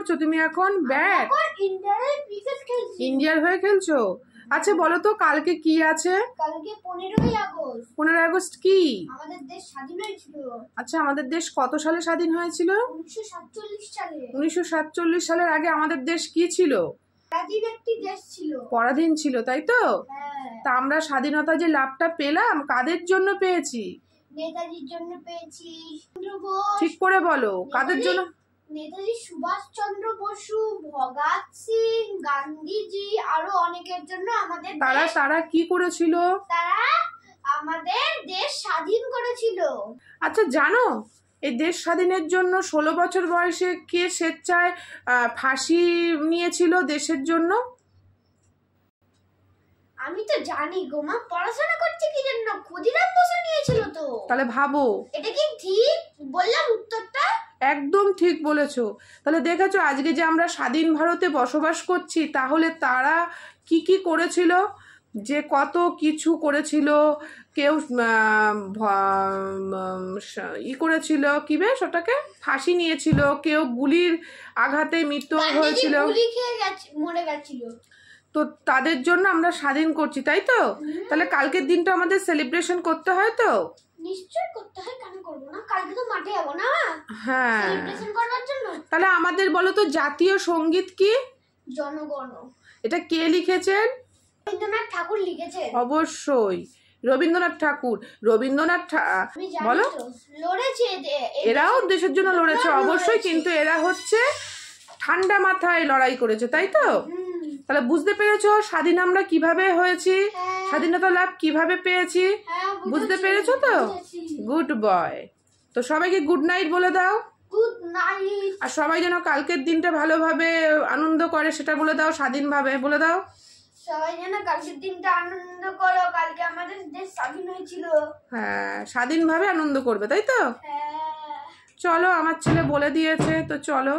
করছো তুমি এখন? ব্যাট ইন্ডিয়ার হয়ে খেলছো? আচ্ছা বলো তো কালকে কি আছে? কালকে 15ই আগস্ট। 15 আগস্ট কি? আমাদের দেশ স্বাধীন হয়েছিল। আচ্ছা আমাদের দেশ কত সালে স্বাধীন হয়েছিল? 1947 সালে। 1947 সালের আগে আমাদের দেশ কি ছিল? পরাধীন একটি দেশ ছিল। পরাধীন ছিল, তাই তো? হ্যাঁ। তা আমরা স্বাধীনতা যে লাভটা পেলাম কাদের জন্য পেয়েছি? নেতাজির জন্য পেয়েছি। ঠিক করে বলো, কাদের জন্য? নেতাজি সুভাষচন্দ্র বসু, ভগৎ সিং, গান্ধীজি আরো অনেকের জন্য আমাদের তারা কি করেছিল? তারা আমাদের দেশ স্বাধীন করেছিল। আচ্ছা জানো এই দেশ স্বাধীনের জন্য 16 বছর বয়সে কে স্বেচ্ছায় ফাঁসি নিয়েছিল দেশের জন্য? আমি তো জানি গো মা, পড়াশোনা করছে কি জন্য? ক্ষুদিরাম বসু নিয়েছিল তো। তাহলে ভাবো এটা কি ঠিক বললাম উত্তরটা? একদম ঠিক বলেছো। তাহলে দেখেছো আজকে যে আমরা স্বাধীন ভারতে বসবাস করছি, তাহলে তারা কি কি করেছিল, যে কত কিছু করেছিল। কেউ করেছিল কি বেশ ওটাকে ফাঁসি নিয়েছিল, কেউ গুলির আঘাতে মৃত্যু হয়েছিল, গুলি খেয়ে মরে গেছিল। তো তাদের জন্য আমরা স্বাধীন করছি, তাই তো? তাহলে কালকের দিনটা আমাদের সেলিব্রেশন করতে হয় তো? নিশ্চয় করতে হয়, কেন করব না? কালকে তো মাঠে যাব না হ্যাঁ সেলিব্রেশন করার জন্য। তাহলে আমাদের বলো তো জাতীয় সঙ্গীত কি? জনগণ। এটা কে লিখেছেন? রবীন্দ্রনাথ ঠাকুর লিখেছেন। অবশ্যই রবীন্দ্রনাথ ঠাকুর। বলো লড়েছে, এরাও দেশের জন্য লড়েছে অবশ্যই, কিন্তু এরা হচ্ছে ঠান্ডা মাথায় লড়াই করেছে, তাই তো? তাহলে বুঝতে পেরেছো স্বাধীন আমরা কিভাবে হয়েছি, স্বাধীনতা লাভ কিভাবে পেয়েছি? বুঝতে পেরেছো তো? Good boy. তো সবাইকে গুড নাইট বলে দাও। Good night. আর সবাই যেন কালকের দিনটা ভালোভাবে আনন্দ করে সেটা বলে দাও, স্বাধীনভাবে বলে দাও। সবাই যেন কালকের দিনটা আনন্দ করো, কালকে আমাদের দেশ স্বাধীন হয়েছিল। হ্যাঁ স্বাধীনভাবে আনন্দ করবে, তাই তো? হ্যাঁ। চলো আমার ছেলে বলে দিয়েছে তো চলো।